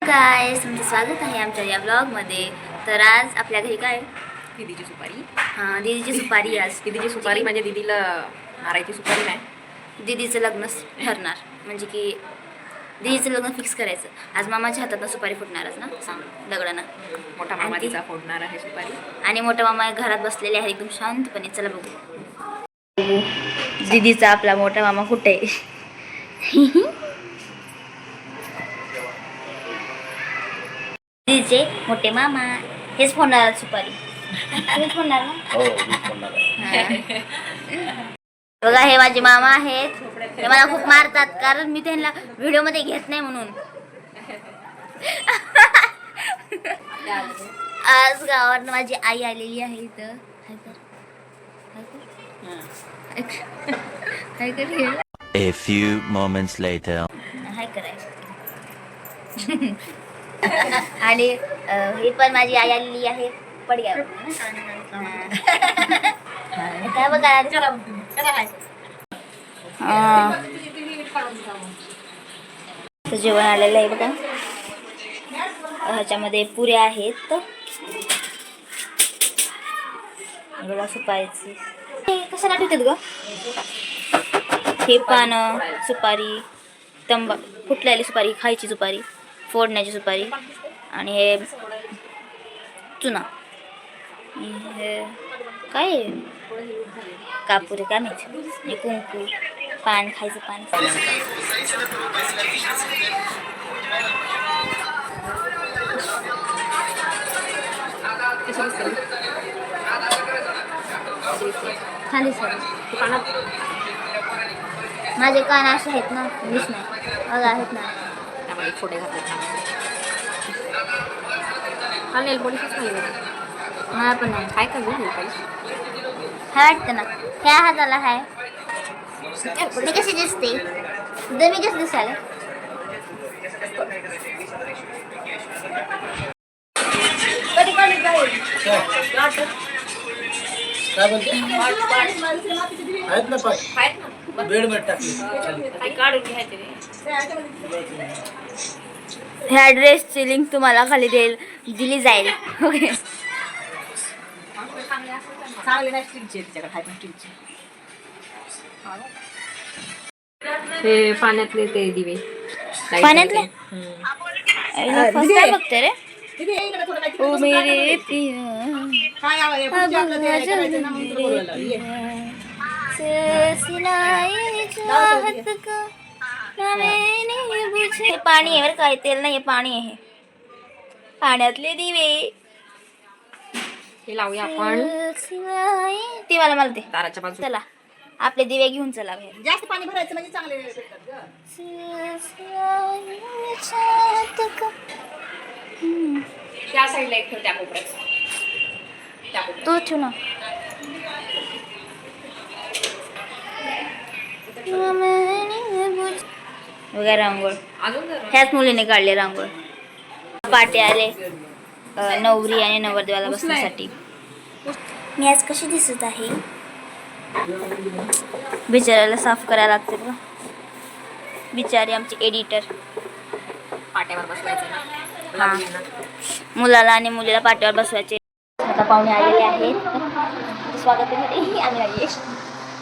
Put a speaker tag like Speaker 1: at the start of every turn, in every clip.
Speaker 1: Guys, तुमचं स्वागत आहे आमच्या या ब्लॉगमध्ये. तर आज आपल्या घरी काय
Speaker 2: दीदीची सुपारी.
Speaker 1: हां, दीदीची सुपारी. आज
Speaker 2: दीदीची सुपारी म्हणजे दीदीला मारायची सुपारी नाही,
Speaker 1: दीदीचं लग्न ठरणार, म्हणजे की दीदीचं लग्न फिक्स करायचं. आज मामाच्या हातातनं सुपारी फुटणारच ना, दगडानं.
Speaker 2: मोठा मामा तिचा फोडणार आहे सुपारी.
Speaker 1: आणि मोठा मामा घरात बसलेले आहे एकदम शांतपणे. चला बघू दीदीचा आपला मोठा मामा कुठे आहे. दीदीचे मोठे मामा हेच फोडणार सुपारी. हेच फोडणार ना. बघा, हे माझे मामा आहेत. ते मला खूप मारतात कारण मी त्यांना व्हिडिओमध्ये घेत नाही म्हणून. आज गावात माझी आई आलेली आहे इथं. हाय कर.
Speaker 3: A few moments later.
Speaker 1: हाय कराय. आणि ही पण माझी आई आलेली आहे. पड गया काय बघा. तर जेवण आलेलं आहे बघा. ह्याच्यामध्ये पुऱ्या आहेत. बघा सुपारीची कशाला ठेवतात ग. हे पानं, सुपारी, फुटलेली सुपारी, खायची सुपारी, फोडण्याची सुपारी, आणि हे चुना. हे काय कापुरे काय माहिती. हे कुंकू, पान, खायचं पान. खाली सर माझे कान असे आहेत ना, दिस नाही बघा आहेत ना.
Speaker 2: त्यामध्ये फोडे घातले. हा नेल पॉलिशच नाही
Speaker 1: मला पण नाही.
Speaker 2: काय का नेल पॉलिश
Speaker 1: हाय वाटतं ना. ह्या हाताला हाय. मी कशी दिसते. मी कशी दिसायला.
Speaker 4: काय बोलते आहेत ना पाय बेड मध्ये टाकले.
Speaker 1: ह्या ड्रेसची लिंक तुम्हाला खाली दिली जाईल. ओके.
Speaker 2: चांगले नाही स्टीलचे तिच्याकडे हाय स्टीलचे. हे पाण्यातले ते दिवे.
Speaker 1: पाण्यातले फर्स्ट टाइम बघते रे. ओ मेरे पिया पाणी आहे बरं काय, तेल नाही, पाणी आहे. पाण्यातले दिवे
Speaker 2: हे लावूया आपण
Speaker 1: ते मला ते
Speaker 2: दाराच्या बाजूला.
Speaker 1: चला आपले दिवे घेऊन चला बाहेर.
Speaker 4: जास्त पाणी भरायचं म्हणजे चांगले.
Speaker 2: त्या साईडला एक ठेव, त्या कोपऱ्यात.
Speaker 1: तू ठेव ना. वगैरे रांगोळ
Speaker 2: अजून
Speaker 1: ह्याच मुलीने काढले रांगोळ. पाटे आले नवरी आणि नवरदेवाला बसण्यासाठी. मी आज कशी दिसत आहे. बिचाराला साफ करायला लागते बघा. बिचारी आमची एडिटर.
Speaker 2: पाट्यावर बसवायचं ना.
Speaker 1: हां, मुलाला आणि मुलीला पाट्यावर बसवायचे. आता पाहुणे आलेले आहेत. स्वागतामध्ये आम्ही आले.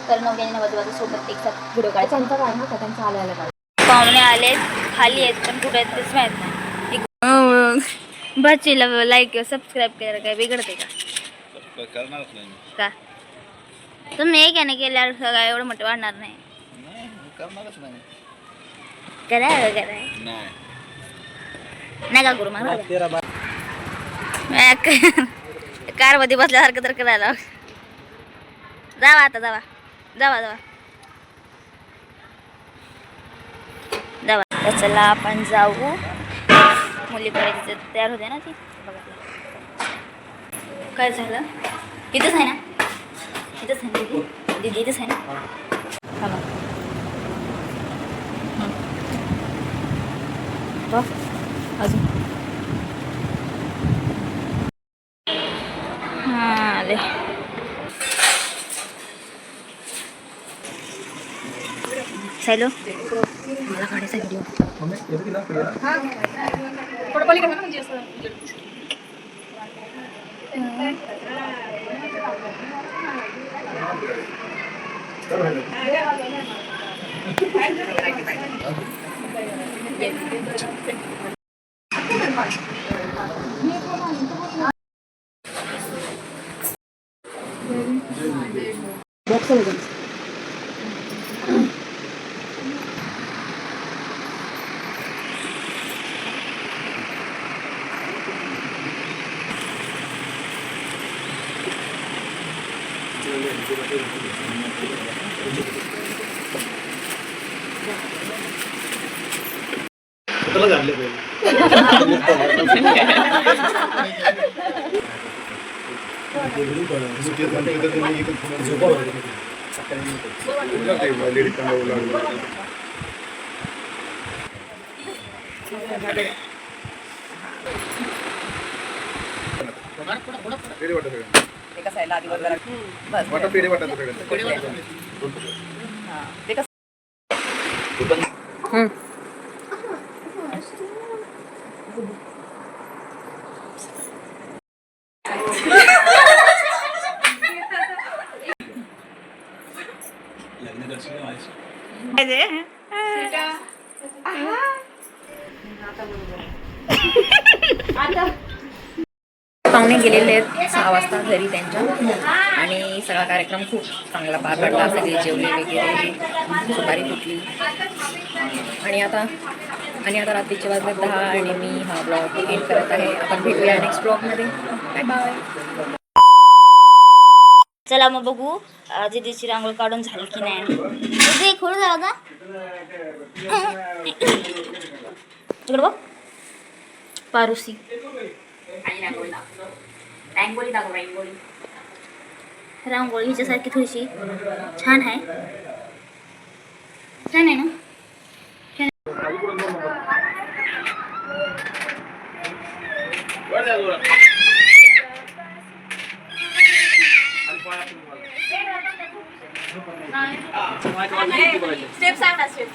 Speaker 1: तर नवरी आणि नवरदेवाच्या सोबत एक साथ व्हिडिओ काढायचा.
Speaker 2: त्यांचं काय ना का त्यांचं आलेलं काय.
Speaker 1: पाहुणे आलेत, खाली आहेत पण कुठे आहेत तेच माहीत नाही. बच्चीला लाईक सबस्क्राईब करायला काय बिघडते का? तुम्ही एक याने केल्यावर सगळं एवढं मोठं वाढणार नाही. करा नाही का करू मग. कार मध्ये बसल्यासारखं तर करायला. जावा आता जावा. तर चला आपण जाऊ. मुलीकडे तिथे तयार होते ना ती. काय झालं. इथंच आहे ना. इथंच आहे दीदी इथंच आहे ना. अजून आले. हॅलो. काढायचा व्हिडिओ.
Speaker 2: थोडं पलीकडे ना, म्हणजे असं
Speaker 4: त्याला घातले
Speaker 2: ते कसं आहे लादीवर जरा बस
Speaker 4: वाटा पेढे वाटा
Speaker 2: ते कसं पाहुणे गेलेले आहेत 6 वाजता घरी त्यांच्या आणि सगळा कार्यक्रम खूप चांगला पार पडला. सगळे जेवले वगैरे, सुपारी फुटली आणि आता रात्रीचे वाजले 10 आणि मी हा ब्लॉग एंड करत आहे. आपण भेटूया नेक्स्ट ब्लॉगमध्ये. Bye bye.
Speaker 1: चला मग बघू दीदीची रांगोळी काढून झाली की नाही. दीदी खोड झाला का इकडे बघ. पारुसी रांगोळी हिच्यासारखी थोडीशी छान आहे. छान आहे ना. स्टेप सांग ना स्टेप.